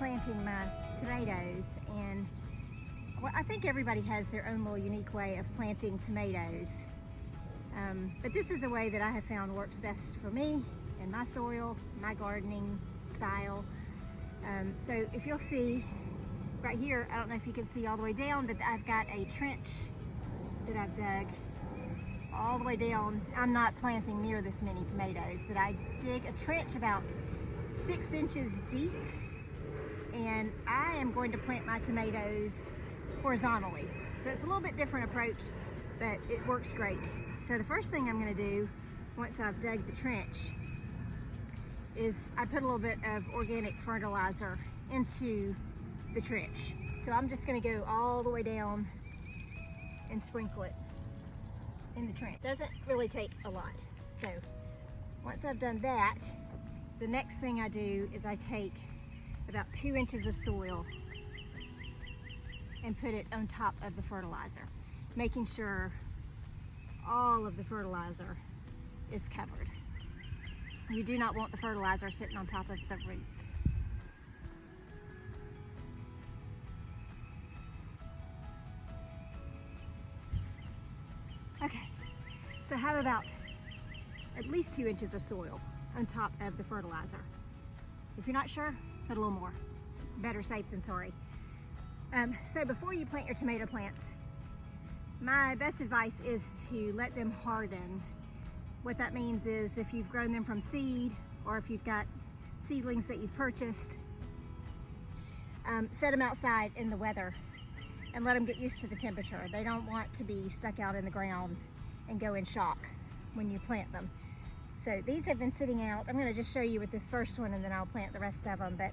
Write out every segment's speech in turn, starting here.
planting my tomatoes, and well, I think everybody has their own little unique way of planting tomatoes. But this is a way that I have found works best for me and my soil, my gardening style. So if you'll see right here, I don't know if you can see all the way down, but I've got a trench that I've dug all the way down. I'm not planting near this many tomatoes, but I dig a trench about 6 inches deep, and I am going to plant my tomatoes horizontally. So it's a little bit different approach, but it works great. So the first thing I'm going to do once I've dug the trench is I put a little bit of organic fertilizer into the trench. So I'm just going to go all the way down and sprinkle it in the trench. Doesn't really take a lot. So once I've done that, the next thing I do is I take about 2 inches of soil and put it on top of the fertilizer, making sure all of the fertilizer is covered. You do not want the fertilizer sitting on top of the roots. Okay, so have about at least 2 inches of soil on top of the fertilizer. If you're not sure, put a little more. It's better safe than sorry. So before you plant your tomato plants, my best advice is to let them harden. What that means is if you've grown them from seed, or if you've got seedlings that you've purchased, set them outside in the weather and let them get used to the temperature. They don't want to be stuck out in the ground and go in shock when you plant them. So these have been sitting out. I'm going to just show you with this first one, and then I'll plant the rest of them. But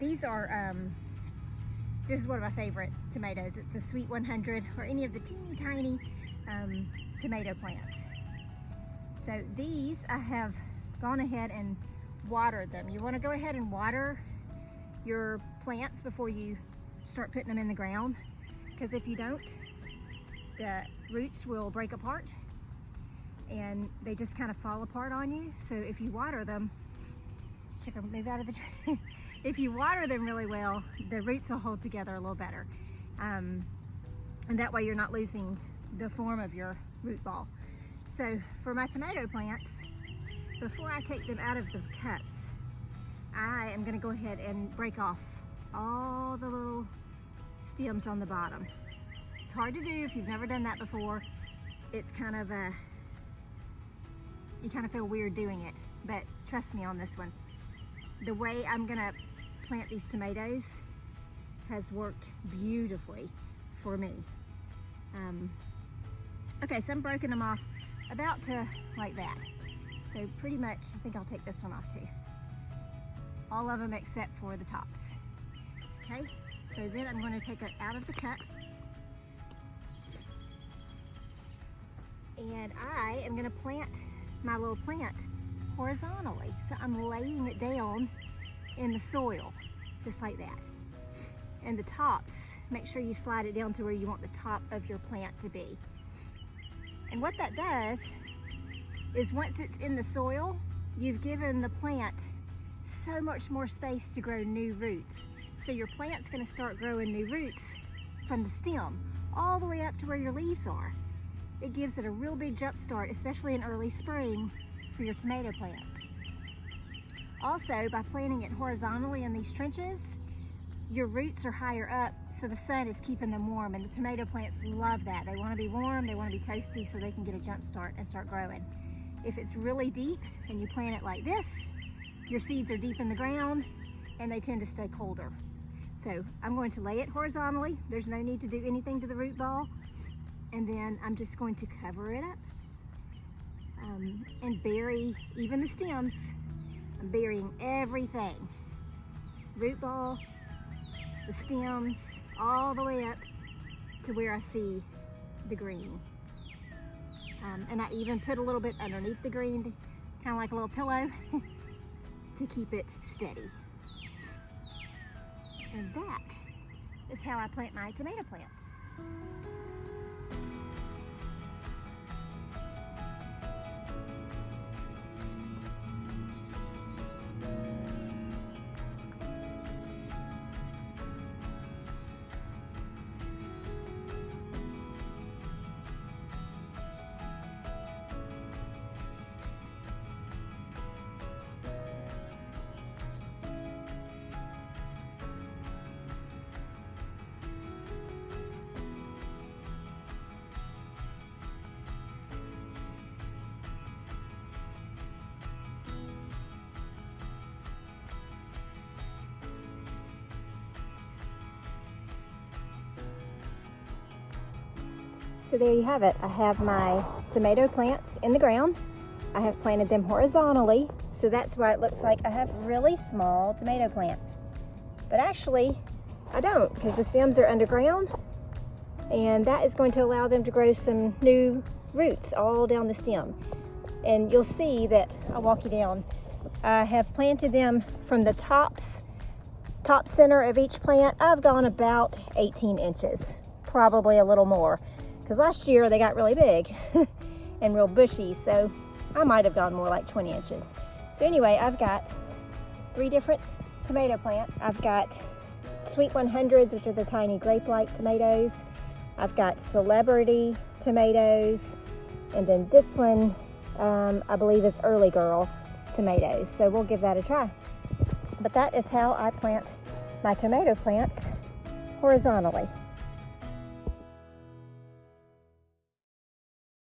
these are, this is one of my favorite tomatoes. It's the Sweet 100, or any of the teeny tiny tomato plants. So these, I have gone ahead and watered them. You want to go ahead and water your plants before you start putting them in the ground, because if you don't, the roots will break apart and they just kind of fall apart on you. So if you water them, move out of the tree. If you water them really well, the roots will hold together a little better, and that way you're not losing the form of your root ball. So for my tomato plants, before I take them out of the cups, I am going to go ahead and break off all the little stems on the bottom. It's hard to do if you've never done that before. It's kind of you kind of feel weird doing it, but trust me on this one. The way I'm going to plant these tomatoes has worked beautifully for me. Okay, so I'm breaking them off about to like that. So pretty much, I think I'll take this one off too. All of them except for the tops. Okay, so then I'm going to take it out of the cup. And I am going to plant my little plant horizontally. So I'm laying it down in the soil, just like that. And the tops, make sure you slide it down to where you want the top of your plant to be. And what that does is once it's in the soil, you've given the plant so much more space to grow new roots. So your plant's going to start growing new roots from the stem all the way up to where your leaves are. It gives it a real big jump start, especially in early spring for your tomato plants. Also, by planting it horizontally in these trenches, your roots are higher up, so the sun is keeping them warm, and the tomato plants love that. They want to be warm, they want to be toasty, so they can get a jump start and start growing. If it's really deep and you plant it like this, your seeds are deep in the ground and they tend to stay colder. So I'm going to lay it horizontally. There's no need to do anything to the root ball. And then I'm just going to cover it up and bury even the stems. I'm burying everything. Root ball, the stems, all the way up to where I see the green. And I even put a little bit underneath the green, kind of like a little pillow, to keep it steady. And that is how I plant my tomato plants. So there you have it. I have my tomato plants in the ground. I have planted them horizontally, so that's why it looks like I have really small tomato plants. But actually, I don't, because the stems are underground, and that is going to allow them to grow some new roots all down the stem. And you'll see that, I'll walk you down, I have planted them from the top center of each plant. I've gone about 18 inches, probably a little more, because last year they got really big and real bushy, so I might have gone more like 20 inches. So anyway, I've got 3 different tomato plants. I've got Sweet 100s, which are the tiny grape-like tomatoes. I've got Celebrity tomatoes, and then this one I believe is Early Girl tomatoes. So we'll give that a try. But that is how I plant my tomato plants horizontally.